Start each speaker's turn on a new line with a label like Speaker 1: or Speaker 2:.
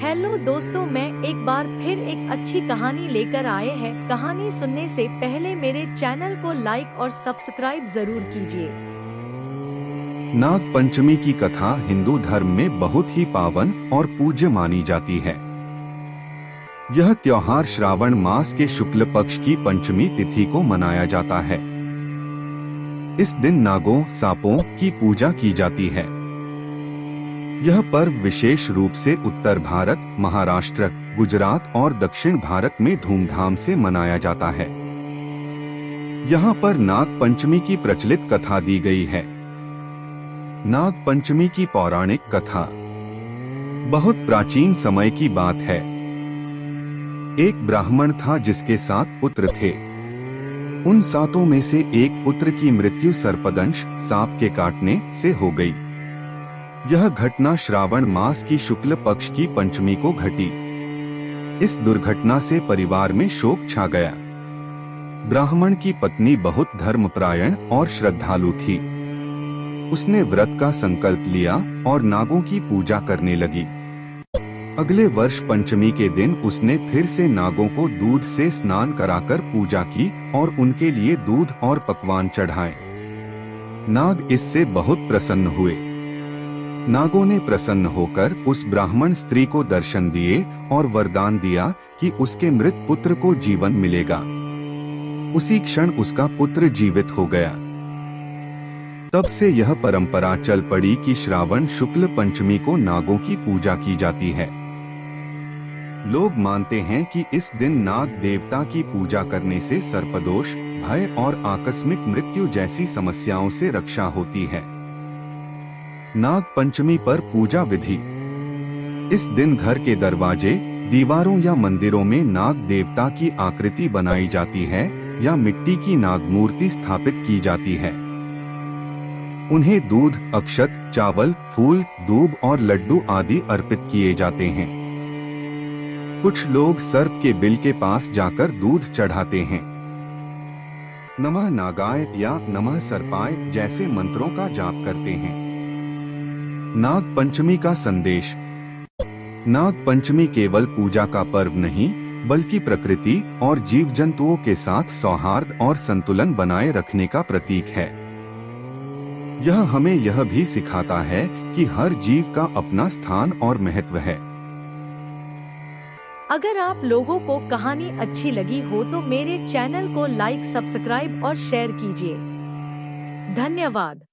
Speaker 1: Hello दोस्तों, मैं एक बार फिर एक अच्छी कहानी लेकर आए हैं। कहानी सुनने से पहले मेरे चैनल को लाइक और सब्सक्राइब जरूर कीजिए।
Speaker 2: नाग पंचमी की कथा हिंदू धर्म में बहुत ही पावन और पूज्य मानी जाती है। यह त्योहार श्रावण मास के शुक्ल पक्ष की पंचमी तिथि को मनाया जाता है। इस दिन नागों, सांपों की पूजा की जाती है। यह पर्व विशेष रूप से उत्तर भारत, महाराष्ट्र, गुजरात और दक्षिण भारत में धूमधाम से मनाया जाता है। यहाँ पर नाग पंचमी की प्रचलित कथा दी गई है। नाग पंचमी की पौराणिक कथा बहुत प्राचीन समय की बात है। एक ब्राह्मण था जिसके 7 पुत्र थे। उन 7 में से एक पुत्र की मृत्यु सर्पदंश सांप के काटने से हो गई। यह घटना श्रावण मास की शुक्ल पक्ष की पंचमी को घटी। इस दुर्घटना से परिवार में शोक छा गया। ब्राह्मण की पत्नी बहुत धर्मपरायण और श्रद्धालु थी। उसने व्रत का संकल्प लिया और नागों की पूजा करने लगी। अगले वर्ष पंचमी के दिन उसने फिर से नागों को दूध से स्नान कराकर पूजा की और उनके लिए दूध और पकवान चढ़ाए। नाग इससे बहुत प्रसन्न हुए। नागों ने प्रसन्न होकर उस ब्राह्मण स्त्री को दर्शन दिए और वरदान दिया कि उसके मृत पुत्र को जीवन मिलेगा। उसी क्षण उसका पुत्र जीवित हो गया। तब से यह परंपरा चल पड़ी कि श्रावण शुक्ल पंचमी को नागों की पूजा की जाती है। लोग मानते हैं कि इस दिन नाग देवता की पूजा करने से सर्पदोष, भय और आकस्मिक मृत्यु जैसी समस्याओं से रक्षा होती है। नाग पंचमी पर पूजा विधि। इस दिन घर के दरवाजे, दीवारों या मंदिरों में नाग देवता की आकृति बनाई जाती है या मिट्टी की नाग मूर्ति स्थापित की जाती है। उन्हें दूध, अक्षत, चावल, फूल, दूब और लड्डू आदि अर्पित किए जाते हैं। कुछ लोग सर्प के बिल के पास जाकर दूध चढ़ाते हैं। नमः नागाय या नमः सर्पाय जैसे मंत्रों का जाप करते हैं। नाग पंचमी का संदेश। नाग पंचमी केवल पूजा का पर्व नहीं, बल्कि प्रकृति और जीव जंतुओं के साथ सौहार्द और संतुलन बनाए रखने का प्रतीक है। यह हमें यह भी सिखाता है कि हर जीव का अपना स्थान और महत्व है।
Speaker 1: अगर आप लोगों को कहानी अच्छी लगी हो तो मेरे चैनल को लाइक, सब्सक्राइब और शेयर कीजिए। धन्यवाद।